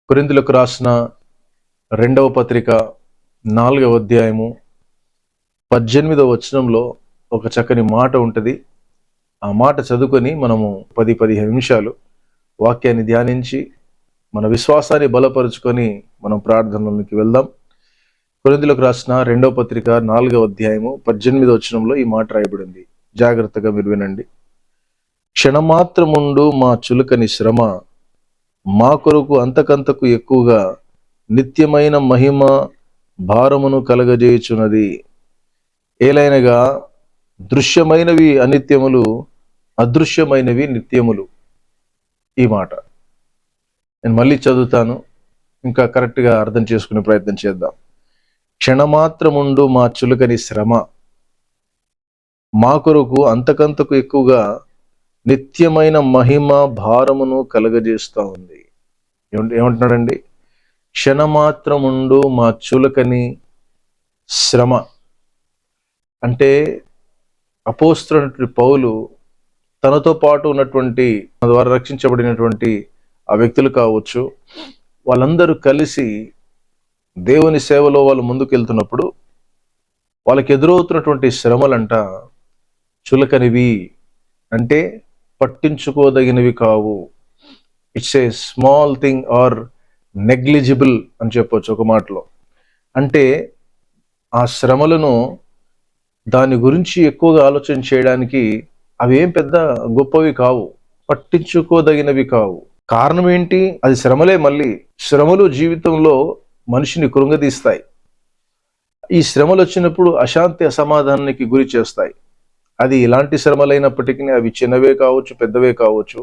కొరింథీయులకు రాసిన 2వ పత్రిక 4వ అధ్యాయము 18వ వచనంలో ఒక చక్కని మాట ఉంటుంది. ఆ మాట చదువుకొని మనము 10-15 నిమిషాలు వాక్యాన్ని ధ్యానించి మన విశ్వాసాన్ని బలపరుచుకొని మనం ప్రార్థనలోకి వెళ్దాం. కొరింథీయులకు రాసిన 2వ పత్రిక 4వ అధ్యాయము 18వ వచనంలో ఈ మాట రాయబడింది. జాగ్రత్తగా మీరు వినండి. క్షణమాత్రముండు మా చులకని శ్రమ మా కొరకు అంతకంతకు ఎక్కువగా నిత్యమైన మహిమ భారమును కలగజేయుచున్నది. ఏలైనగా దృశ్యమైనవి అనిత్యములు, అదృశ్యమైనవి నిత్యములు. ఈ మాట నేను మళ్ళీ చదువుతాను, ఇంకా కరెక్ట్గా అర్థం చేసుకునే ప్రయత్నం చేద్దాం. క్షణమాత్రముండు మా చులకని శ్రమ మా కొరకు అంతకంతకు ఎక్కువగా నిత్యమైన మహిమ భారమును కలగజేస్తూ ఉంది. ఏమంటున్నాడండి? క్షణమాత్రముండు మా చులకని శ్రమ అంటే అపోస్తలుడైనటువంటి పౌలు తనతో పాటు ఉన్నటువంటి తన ద్వారా రక్షించబడినటువంటి ఆ వ్యక్తులు కావచ్చు, వాళ్ళందరూ కలిసి దేవుని సేవలో వాళ్ళు ముందుకెళ్తున్నప్పుడు వాళ్ళకి ఎదురవుతున్నటువంటి శ్రమలంట చులకనివి, అంటే పట్టించుకోదగినవి కావు. It's a small thing or negligible అని చెప్పొచ్చు ఒక మాటలో. అంటే ఆ శ్రమలను దాని గురించి ఎక్కువగా ఆలోచన చేయడానికి అవి ఏం పెద్ద గొప్పవి కావు, పట్టించుకోదగినవి కావు. కారణం ఏంటి? అది శ్రమలే. మళ్ళీ శ్రమలు జీవితంలో మనిషిని కృంగదీస్తాయి. ఈ శ్రమలు వచ్చినప్పుడు అశాంతి అసమాధానానికి గురి చేస్తాయి. అది ఎలాంటి శ్రమలైనప్పటికీ అవి చిన్నవే కావచ్చు, పెద్దవే కావచ్చు.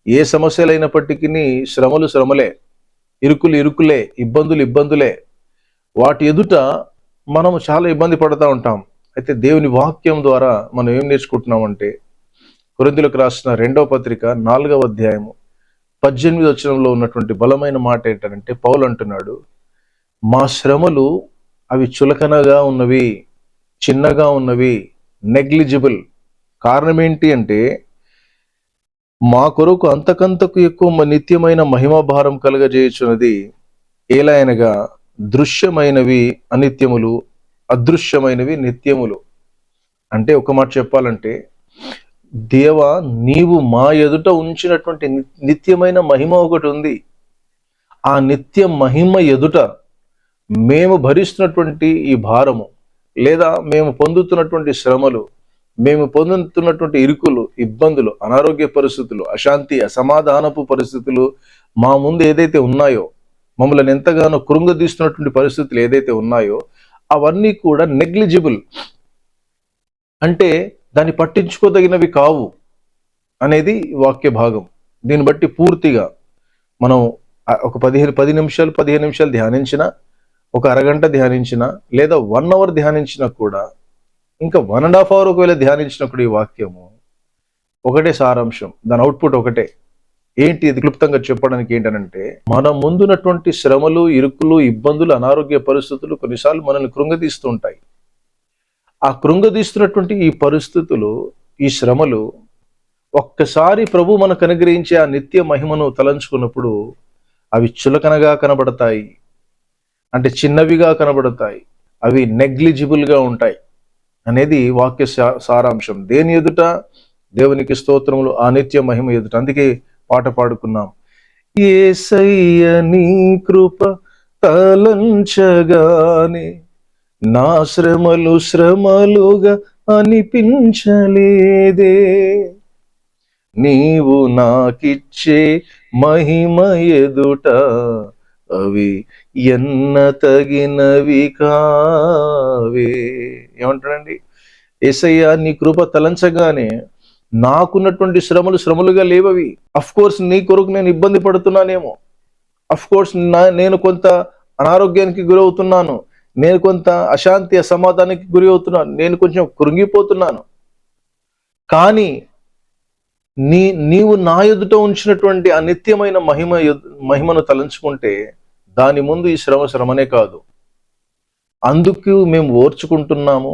ఏ సమస్యలైనప్పటికీ శ్రమలు శ్రమలే, ఇరుకులు ఇరుకులే, ఇబ్బందులు ఇబ్బందులే. వాటి ఎదుట మనం చాలా ఇబ్బంది పడుతూ ఉంటాం. అయితే దేవుని వాక్యం ద్వారా మనం ఏం నేర్చుకుంటున్నామంటే, కొరింథీయులకు రాసిన 2వ పత్రిక 4వ అధ్యాయము 18వ వచనంలో ఉన్నటువంటి బలమైన మాట ఏంటంటే, పౌలు అంటున్నాడు, మా శ్రమలు అవి చులకనగా ఉన్నవి, చిన్నగా ఉన్నవి, నెగ్లిజిబుల్. కారణం ఏంటి అంటే, మా కొరకు అంతకంతకు ఎక్కువ నిత్యమైన మహిమభారం కలగజేయుచున్నది. ఏలైనగా దృశ్యమైనవి అనిత్యములు, అదృశ్యమైనవి నిత్యములు. అంటే ఒక మాట చెప్పాలంటే, దేవా నీవు మా ఎదుట ఉంచినటువంటి నిత్యమైన మహిమ ఒకటి ఉంది. ఆ నిత్య మహిమ ఎదుట మేము భరిస్తున్నటువంటి ఈ భారము, లేదా మేము పొందుతున్నటువంటి శ్రమలు, మేము పొందుతున్నటువంటి ఇరుకులు, ఇబ్బందులు, అనారోగ్య పరిస్థితులు, అశాంతి అసమాధానపు పరిస్థితులు మా ముందు ఏదైతే ఉన్నాయో, మమ్మల్ని ఎంతగానో కృంగదీస్తున్నటువంటి పరిస్థితులు ఏదైతే ఉన్నాయో, అవన్నీ కూడా నెగ్లిజిబుల్, అంటే దాన్ని పట్టించుకోదగినవి కావు అనేది వాక్య భాగం. దీన్ని బట్టి పూర్తిగా మనం ఒక 10 నిమిషాలు 15 నిమిషాలు ధ్యానించిన, ఒక అరగంట ధ్యానించిన, లేదా 1 అవర్ ధ్యానించినా కూడా, ఇంకా 1.5 అవర్ ఒకవేళ ధ్యానించినప్పుడు ఈ వాక్యము ఒకటే సారాంశం, దాని అవుట్పుట్ ఒకటే. ఏంటి ఇది క్లుప్తంగా చెప్పడానికి ఏంటనంటే, మన ముందున్నటువంటి శ్రమలు, ఇరుకులు, ఇబ్బందులు, అనారోగ్య పరిస్థితులు కొన్నిసార్లు మనల్ని కృంగదీస్తూ ఉంటాయి. ఆ కృంగదీస్తున్నటువంటి ఈ పరిస్థితులు, ఈ శ్రమలు ఒక్కసారి ప్రభు మనకు అనుగ్రహించే ఆ నిత్య మహిమను తలంచుకున్నప్పుడు అవి చులకనగా కనబడతాయి, అంటే చిన్నవిగా కనబడతాయి, అవి నెగ్లిజిబుల్గా ఉంటాయి అనేది వాక్య సారాంశం. దేని ఎదుట? దేవునికి స్తోత్రములు, ఆ నిత్య మహిమ ఎదుట. అందుకే పాట పాడుకున్నాం, యేసయ్య నీ కృప తలంచగానే నా శ్రమలు శ్రమలుగా అనిపించలేదే, నీవు నాకిచ్చే మహిమ ఎదుట అవి ఎన్న తగినవి కావే. ఏమంటాడండి? యేసయ్య నీ కృప తలంచగానే నాకున్నటువంటి శ్రమలు శ్రమలుగా లేవవి. అఫ్ కోర్స్ నీ కొరకు నేను ఇబ్బంది పడుతున్నానేమో, అఫ్ కోర్స్ నేను కొంత అనారోగ్యానికి గురవుతున్నాను, నేను కొంత అశాంతి అసమాధానానికి గురి అవుతున్నాను, నేను కొంచెం కృంగిపోతున్నాను. కానీ నీవు నా ఎదుట ఉంచినటువంటి ఆ నిత్యమైన మహిమను తలంచుకుంటే దాని ముందు ఈ శ్రమనే కాదు. అందుకు మేము ఓర్చుకుంటున్నాము.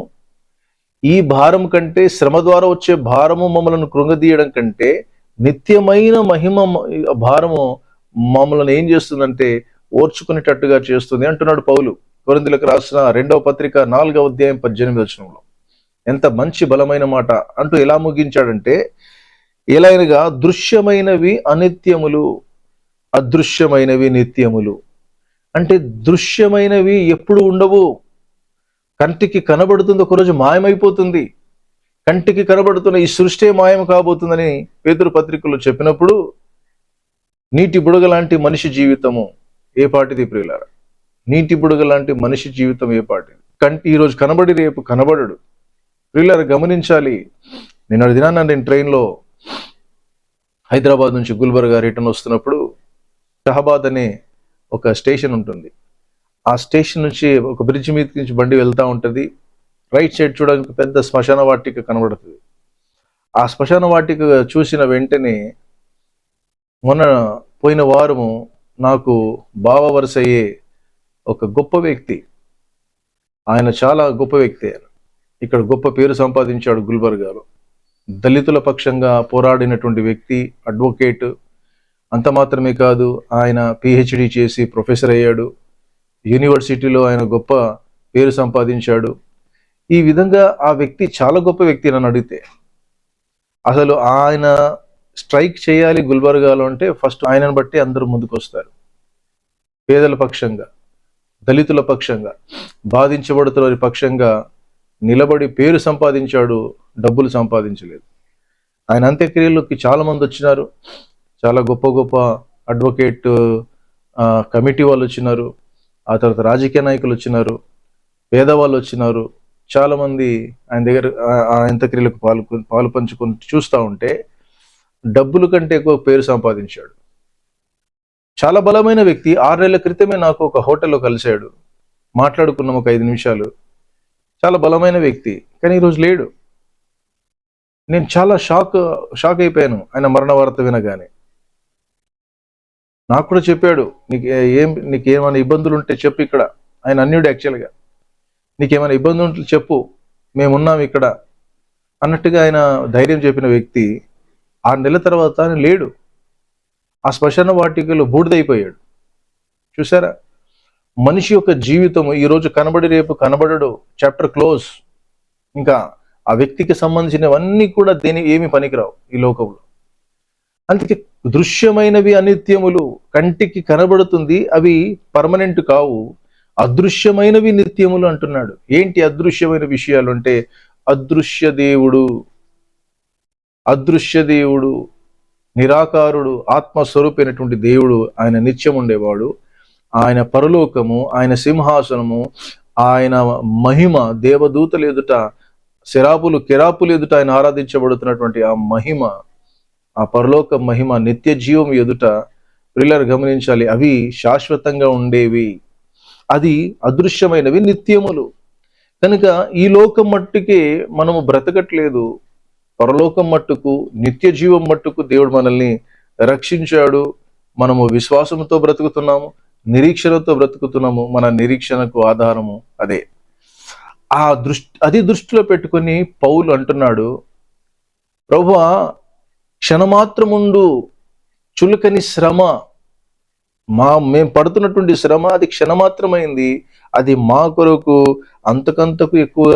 ఈ భారం కంటే, శ్రమ ద్వారా వచ్చే భారము మమ్మల్ని కృంగదీయడం కంటే నిత్యమైన మహిమ భారము మమ్మల్ని ఏం చేస్తుందంటే ఓర్చుకునేటట్టుగా చేస్తుంది అంటున్నాడు పౌలు. కొరింథీయులకు రాసిన 2వ పత్రిక 4వ అధ్యాయం 18వ వచనంలో. ఎంత మంచి బలమైన మాట అంటూ ఎలా ముగించాడంటే, ఎలాగనగా దృశ్యమైనవి అనిత్యములు, అదృశ్యమైనవి నిత్యములు. అంటే దృశ్యమైనవి ఎప్పుడు ఉండవు. కంటికి కనబడుతుంది, ఒకరోజు మాయమైపోతుంది. కంటికి కనబడుతున్న ఈ సృష్టి మాయం కాబోతుందని పేతురు పత్రికలో చెప్పినప్పుడు, నీటి బుడగ లాంటి మనిషి జీవితము ఏ పాటిది ప్రియులారా? నీటి బుడగ లాంటి మనిషి జీవితం ఏ పాటిది? ఈరోజు కనబడి రేపు కనబడడు. ప్రియులారా గమనించాలి. నిన్న దినాన నేను ట్రైన్లో హైదరాబాద్ నుంచి గుల్బర్గా రిటర్న్ వస్తున్నప్పుడు షహబాద్ అనే ఒక స్టేషన్ ఉంటుంది. ఆ స్టేషన్ నుంచి ఒక బ్రిడ్జ్ మీద నుంచి బండి వెళ్తూ ఉంటుంది. రైట్ సైడ్ చూడడానికి పెద్ద శ్మశాన వాటిక కనబడుతుంది. ఆ శ్మశాన వాటిక చూసిన వెంటనే పోయిన వారము నాకు బావ వరుస అయ్యే ఒక గొప్ప వ్యక్తి, ఆయన చాలా గొప్ప వ్యక్తి, ఇక్కడ గొప్ప పేరు సంపాదించాడు గుల్బర్గాలో. దళితుల పక్షంగా పోరాడినటువంటి వ్యక్తి, అడ్వకేట్. అంత మాత్రమే కాదు, ఆయన పిహెచ్డి చేసి ప్రొఫెసర్ అయ్యాడు. యూనివర్సిటీలో ఆయన గొప్ప పేరు సంపాదించాడు. ఈ విధంగా ఆ వ్యక్తి చాలా గొప్ప వ్యక్తి. నన్ను అడిగితే అసలు ఆయన స్ట్రైక్ చేయాలి గుల్బర్గాలో అంటే ఫస్ట్ ఆయనను బట్టి అందరూ ముందుకు వస్తారు. పేదల పక్షంగా, దళితుల పక్షంగా, బాధించబడుతున్న పక్షంగా నిలబడి పేరు సంపాదించాడు, డబ్బులు సంపాదించలేదు. ఆయన అంత్యక్రియలకి చాలా మంది వచ్చినారు. చాలా గొప్ప గొప్ప అడ్వకేట్ కమిటీ వాళ్ళు వచ్చినారు. ఆ తర్వాత రాజకీయ నాయకులు వచ్చినారు, పేదవాళ్ళు వచ్చినారు. చాలామంది ఆయన దగ్గర ఆ అంత్యక్రియలకు పాలు పంచుకొని చూస్తూ ఉంటే డబ్బుల కంటే ఎక్కువ పేరు సంపాదించాడు. చాలా బలమైన వ్యక్తి. 6 నెలల క్రితమే నాకు ఒక హోటల్లో కలిశాడు, మాట్లాడుకున్నాం ఒక 5 నిమిషాలు. చాలా బలమైన వ్యక్తి, కానీ ఈరోజు లేడు. నేను చాలా షాక్ అయిపోయాను ఆయన మరణ వార్త వినగానే. నాకు కూడా చెప్పాడు, నీకేమైనా ఇబ్బందులు ఉంటే చెప్పు ఇక్కడ. ఆయన అన్యుడు యాక్చువల్గా. నీకేమైనా ఇబ్బందులు ఉంటే చెప్పు, మేమున్నాం ఇక్కడ అన్నట్టుగా ఆయన ధైర్యం చెప్పిన వ్యక్తి 6 నెలల తర్వాత ఆయన లేడు. ఆ శ్మశాన వాటికలో బూడిదైపోయాడు. చూసారా? మనిషి యొక్క జీవితం ఈరోజు కనబడి రేపు కనబడడు. Chapter close. ఇంకా ఆ వ్యక్తికి సంబంధించినవన్నీ కూడా ఏమి పనికిరావు ఈ లోకంలో. అందుకే దృశ్యమైనవి అనిత్యములు. కంటికి కనబడుతుంది, అవి పర్మనెంట్ కావు. అదృశ్యమైనవి నిత్యములు అంటున్నాడు. ఏంటి అదృశ్యమైన విషయాలు అంటే, అదృశ్య దేవుడు, నిరాకారుడు, ఆత్మస్వరూపైనటువంటి దేవుడు, ఆయన నిత్యం ఉండేవాడు. ఆయన పరలోకము, ఆయన సింహాసనము, ఆయన మహిమ, దేవదూతలు ఎదుట, శరాపులు కెరాపులు ఎదుట ఆయన ఆరాధించబడుతున్నటువంటి ఆ మహిమ, ఆ పరలోక మహిమ, నిత్య జీవం ఎదుట ప్రియులారా గమనించాలి, అవి శాశ్వతంగా ఉండేవి. అది అదృశ్యమైనవి నిత్యములు. కనుక ఈ లోకం మట్టుకే మనము బ్రతకట్లేదు. పరలోకం మట్టుకు, నిత్య జీవం మట్టుకు దేవుడు మనల్ని రక్షించాడు. మనము విశ్వాసంతో బ్రతుకుతున్నాము, నిరీక్షణతో బ్రతుకుతున్నాము. మన నిరీక్షణకు ఆధారము అదే. అది దృష్టిలో పెట్టుకొని పౌలు అంటున్నాడు, ప్రభువా క్షణమాత్రముండు చులకని శ్రమ, మేము పడుతున్నటువంటి శ్రమ అది క్షణమాత్రమైంది. అది మా కొరకు అంతకంతకు ఎక్కువ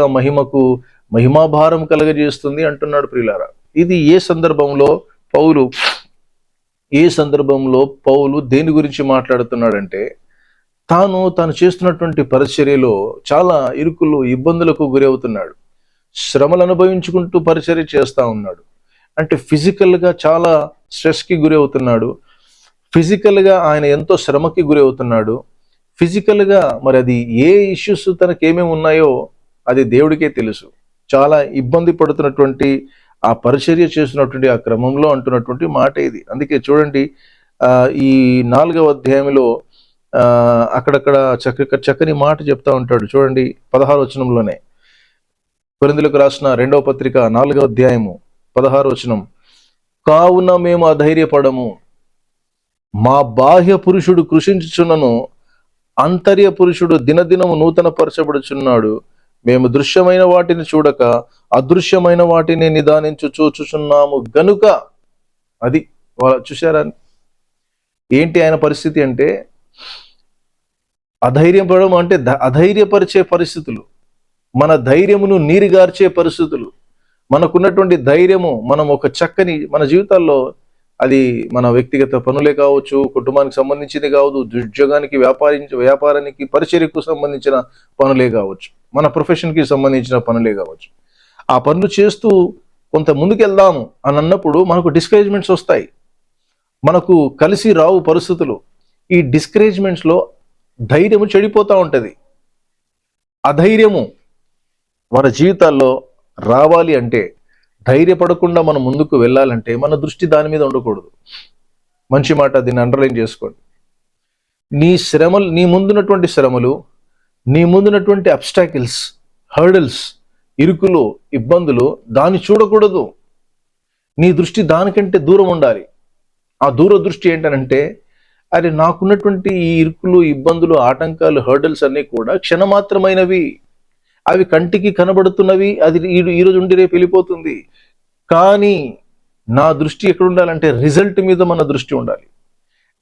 మహిమాభారం కలగజేస్తుంది అంటున్నాడు ప్రియులారా. ఇది ఏ సందర్భంలో పౌలు దేని గురించి మాట్లాడుతున్నాడంటే, తాను చేస్తున్నటువంటి పరిచర్యలో చాలా ఇరుకులు, ఇబ్బందులకు గురవుతున్నాడు. శ్రమలు అనుభవించుకుంటూ పరిచర్య చేస్తూ ఉన్నాడు. అంటే ఫిజికల్గా చాలా స్ట్రెస్కి గురవుతున్నాడు. ఫిజికల్గా ఆయన ఎంతో శ్రమకి గురవుతున్నాడు. ఫిజికల్గా మరి అది ఏ ఇష్యూస్ తనకేమేమి ఉన్నాయో అది దేవుడికే తెలుసు. చాలా ఇబ్బంది పడుతున్నటువంటి ఆ పరిచర్య చేస్తున్నటువంటి ఆ క్రమంలో అంటున్నటువంటి మాట ఇది. అందుకే చూడండి, ఈ 4వ అధ్యాయంలో అక్కడక్కడ చక్కని మాట చెప్తా ఉంటాడు. చూడండి 16వ వచనంలోనే, కొరింథీయులకు రాసిన 2వ పత్రిక 4వ అధ్యాయము 16వ వచనం, కావున మేము అధైర్యపడము, మా బాహ్య పురుషుడు కృషించుచున్నను, అంతర్య పురుషుడు దినదినము నూతన పరచబడుచున్నాడు. మేము దృశ్యమైన వాటిని చూడక అదృశ్యమైన వాటిని నిదానించు చూచుచున్నాము గనుక. అది చూశారా? ఏంటి ఆయన పరిస్థితి అంటే, అధైర్యపడడం అంటే అధైర్యపరిచే పరిస్థితులు, మన ధైర్యమును నీరుగార్చే పరిస్థితులు, మనకున్నటువంటి ధైర్యము మనం ఒక చక్కని మన జీవితాల్లో, అది మన వ్యక్తిగత పనులే కావచ్చు, కుటుంబానికి సంబంధించింది కావచ్చు, ఉద్యోగానికి వ్యాపారానికి పరిచర్యకు సంబంధించిన పనులే కావచ్చు, మన ప్రొఫెషన్కి సంబంధించిన పనులే కావచ్చు. ఆ పనులు చేస్తూ కొంత ముందుకెళ్దాము అని అన్నప్పుడు మనకు డిస్కరేజ్మెంట్స్ వస్తాయి, మనకు కలిసి రావు పరిస్థితులు. ఈ డిస్కరేజ్మెంట్స్లో ధైర్యము చెడిపోతూ ఉంటుంది. అధైర్యము మన జీవితాల్లో రావాలి అంటే, ధైర్యపడకుండా మనం ముందుకు వెళ్ళాలంటే మన దృష్టి దాని మీద ఉండకూడదు. మంచి మాట, దీన్ని అండర్లైన్ చేసుకోండి. నీ ముందున్నటువంటి శ్రమలు, నీ ముందున్నటువంటి అబ్స్టాకిల్స్, హర్డల్స్, ఇరుకులు, ఇబ్బందులు, దాన్ని చూడకూడదు. నీ దృష్టి దానికంటే దూరం ఉండాలి. ఆ దూరదృష్టి ఏంటనంటే, అరే నాకున్నటువంటి ఈ ఇరుకులు, ఇబ్బందులు, ఆటంకాలు, హర్డల్స్ అన్నీ కూడా క్షణమాత్రమైనవి, అవి కంటికి కనబడుతున్నవి, అది ఈరోజు ఉండి రేపు వెళ్ళిపోతుంది. కానీ నా దృష్టి ఎక్కడ ఉండాలంటే రిజల్ట్ మీద మన దృష్టి ఉండాలి.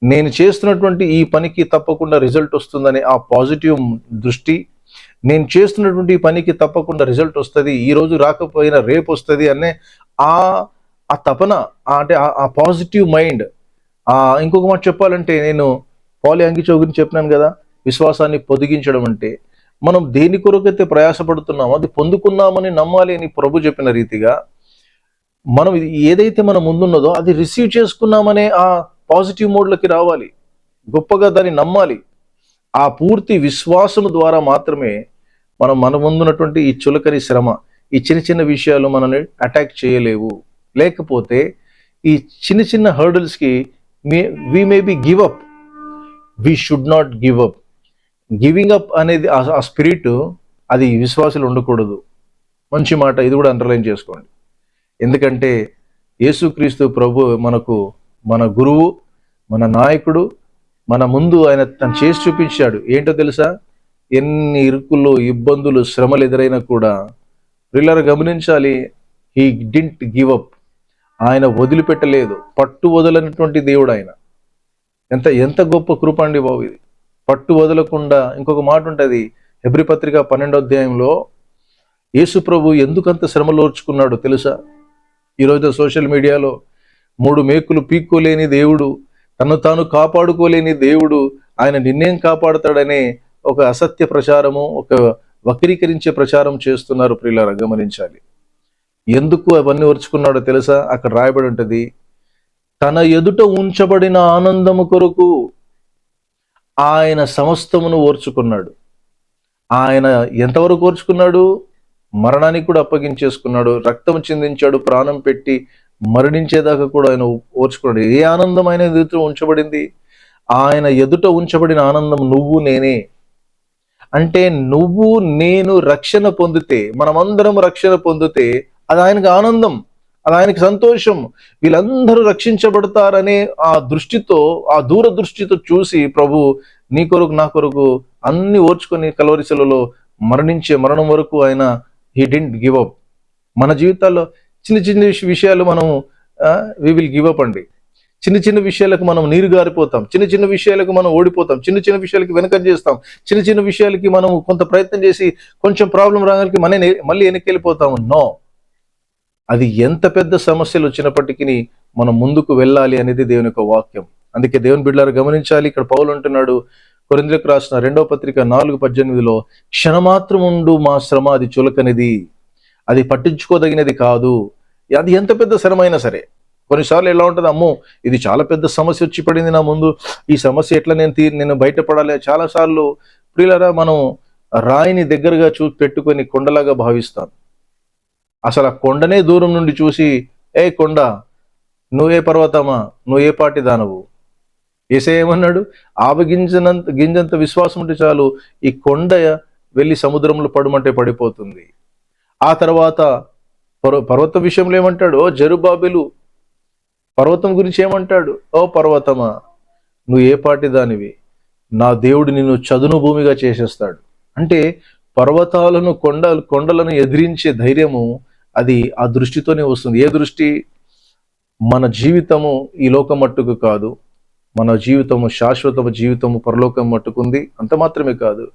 నేను చేస్తున్నటువంటి ఈ పనికి తప్పకుండా రిజల్ట్ వస్తుందనే ఆ పాజిటివ్ దృష్టి, నేను చేస్తున్నటువంటి పనికి తప్పకుండా రిజల్ట్ వస్తుంది, ఈరోజు రాకపోయినా రేపు వస్తుంది అనే ఆ తపన, అంటే ఆ పాజిటివ్ మైండ్. ఇంకొక మాట చెప్పాలంటే, నేను పాలి అంగిచో గురించి చెప్పినాను కదా, విశ్వాసాన్ని పొదిగించడం అంటే మనం దేని కొరకైతే ప్రయాసపడుతున్నామో అది పొందుకున్నామని నమ్మాలి అని ప్రభు చెప్పిన రీతిగా, మనం ఏదైతే మన ముందున్నదో అది రిసీవ్ చేసుకున్నామనే ఆ పాజిటివ్ మోడ్లోకి రావాలి, గొప్పగా దాన్ని నమ్మాలి. ఆ పూర్తి విశ్వాసము ద్వారా మాత్రమే మన ముందున్నటువంటి ఈ చులకని శ్రమ, ఈ చిన్న చిన్న విషయాలు మనల్ని అటాక్ చేయలేవు. లేకపోతే ఈ చిన్న చిన్న హర్డల్స్కి we may be give up, we should not give up. Giving up అనేది ఆ స్పిరిట్, అది విశ్వాసులు ఉండకూడదు. మంచి మాట, ఇది కూడా అండర్లైన్ చేసుకోండి. ఎందుకంటే యేసుక్రీస్తు ప్రభు మన గురువు, మన నాయకుడు, మన ముందు ఆయన తను చేసి చూపించాడు. ఏంటో తెలుసా? ఎన్ని ఇరుకులు, ఇబ్బందులు, శ్రమలు ఎదురైనా కూడా ప్రియులారా గమనించాలి, హీ డింట్ గివ్ అప్. ఆయన వదిలిపెట్టలేదు, పట్టు వదలనటువంటి దేవుడు ఆయన. ఎంత గొప్ప కృప అండి బాబు ఇది, పట్టు వదలకుండా. ఇంకొక మాట ఉంటుంది హెబ్రీ పత్రిక 12వ అధ్యాయంలో, యేసు ప్రభు ఎందుకంత శ్రమలు ఓర్చుకున్నాడు తెలుసా? ఈరోజు సోషల్ మీడియాలో 3 మేకులు పీక్కోలేని దేవుడు, తను తాను కాపాడుకోలేని దేవుడు, ఆయన నిన్నేం కాపాడుతాడనే ఒక అసత్య ప్రచారము, ఒక వక్రీకరించే ప్రచారం చేస్తున్నారు. ప్రియులారా గమనించాలి. ఎందుకు అవన్నీ ఓర్చుకున్నాడో తెలుసా? అక్కడ రాయబడి ఉంటుంది, తన ఎదుట ఉంచబడిన ఆనందము కొరకు ఆయన సమస్తమును ఓర్చుకున్నాడు. ఆయన ఎంతవరకు ఓర్చుకున్నాడు? మరణానికి కూడా అప్పగించేసుకున్నాడు, రక్తం చిందించాడు, ప్రాణం పెట్టి మరణించేదాకా కూడా ఆయన ఓర్చుకున్నాడు. ఏ ఆనందం ఆయన ఎదుట ఉంచబడింది? ఆయన ఎదుట ఉంచబడిన ఆనందం నువ్వు నేనే. అంటే నువ్వు నేను రక్షణ పొందితే, మనమందరం రక్షణ పొందితే అది ఆయనకు ఆనందం, అది ఆయనకి సంతోషం. వీళ్ళందరూ రక్షించబడతారనే ఆ దృష్టితో, ఆ దూరదృష్టితో చూసి ప్రభు నీ కొరకు నా కొరకు అన్ని ఓర్చుకొని కల్వరిశిలలో మరణం వరకు ఆయన హీ డింట్ గివ్ అప్. మన జీవితాల్లో చిన్న చిన్న విషయాలు మనం వి విల్ గివ్ అప్ అండి. చిన్న చిన్న విషయాలకు మనం నీరు గారిపోతాం, చిన్న చిన్న విషయాలకు మనం ఓడిపోతాం, చిన్న చిన్న విషయాలకి వెనక చేస్తాం, చిన్న చిన్న విషయాలకి మనం కొంత ప్రయత్నం చేసి కొంచెం ప్రాబ్లం రాగానికి మళ్ళీ వెనక్కి నో, అది ఎంత పెద్ద సమస్యలు వచ్చినప్పటికీ మనం ముందుకు వెళ్ళాలి అనేది దేవుని యొక్క వాక్యం. అందుకే దేవుని బిడ్డలారా గమనించాలి. ఇక్కడ పౌలు అంటున్నాడు, కొరింథీయులకు రాసిన 2వ పత్రిక 4:18, క్షణమాత్రం ఉండు మా శ్రమ అది చులకనిది, అది పట్టించుకోదగినది కాదు. అది ఎంత పెద్ద శ్రమైనా సరే, కొన్నిసార్లు ఎలా ఉంటుంది, అమ్మో ఇది చాలా పెద్ద సమస్య వచ్చి పడింది నా ముందు, ఈ సమస్య ఎట్లా నేను బయటపడాలి. చాలాసార్లు ప్రియులారా మనం రాయిని దగ్గరగా పెట్టుకొని కొండలాగా భావిస్తాం. అసలు ఆ కొండనే దూరం నుండి చూసి, ఏ కొండ నువ్వే, పర్వతమా నువ్వు ఏ పాటి దానవు. యేసయ్య ఏమన్నాడు? గింజంత విశ్వాసం ఉంటే చాలు, ఈ కొండ వెళ్ళి సముద్రంలో పడమంటే పడిపోతుంది. ఆ తర్వాత పర్వతం విషయంలో ఏమంటాడు? ఓ జెరుబాబెలు పర్వతం గురించి ఏమంటాడు? ఓ పర్వతమా నువ్వు ఏ పాటి దానివి, నా దేవుడు నిన్ను చదును భూమిగా చేసేస్తాడు. అంటే పర్వతాలను, కొండలను ఎదిరించే ధైర్యము అది ఆ దృష్టితోనే వస్తుంది. ఏ దృష్టి? మన జీవితము ఈ లోకం మట్టుకు కాదు, మన జీవితము శాశ్వతము, జీవితము పరలోకం మట్టుకుంది. అంత మాత్రమే కాదు,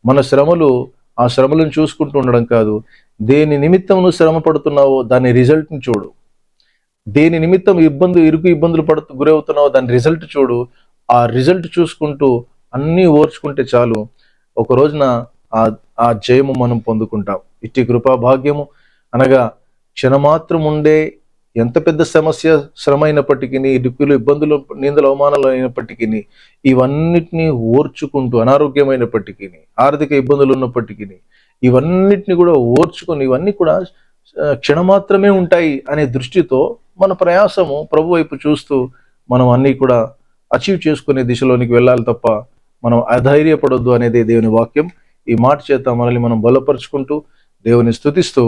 మన శ్రమలు ఆ శ్రమలను చూసుకుంటూ ఉండడం కాదు, దేని నిమిత్తం నువ్వు శ్రమ పడుతున్నావో దాని రిజల్ట్ని చూడు. దేని నిమిత్తం ఇరుకు ఇబ్బందులు గురవుతున్నావో దాని రిజల్ట్ చూడు. ఆ రిజల్ట్ చూసుకుంటూ అన్నీ ఓర్చుకుంటే చాలు, ఒక రోజున ఆ జయము మనం పొందుకుంటాం. ఇట్టి కృపా భాగ్యము అనగా క్షణమాత్రం ఉండే ఎంత పెద్ద శ్రమ అయినప్పటికీ, ఇరుకులు, ఇబ్బందులు, నిందలు, అవమానాలు అయినప్పటికీ, ఇవన్నిటినీ ఓర్చుకుంటూ, అనారోగ్యమైనప్పటికీ, ఆర్థిక ఇబ్బందులు ఉన్నప్పటికీ, ఇవన్నిటిని కూడా ఓర్చుకొని, ఇవన్నీ కూడా క్షణమాత్రమే ఉంటాయి అనే దృష్టితో మన ప్రయాసము ప్రభు వైపు చూస్తూ మనం అన్నీ కూడా అచీవ్ చేసుకునే దిశలోనికి వెళ్ళాలి తప్ప మనం అధైర్యపడొద్దు అనేది దేవుని వాక్యం. ఈ మాట చేత మనల్ని మనం బలపరుచుకుంటూ దేవుని స్తుతిస్తూ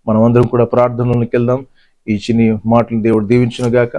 మనం అందరం కూడా ప్రార్థనలోకి వెళ్దాం. ఈ చిన్ని మాటలు దేవుడు దీవించును గాక.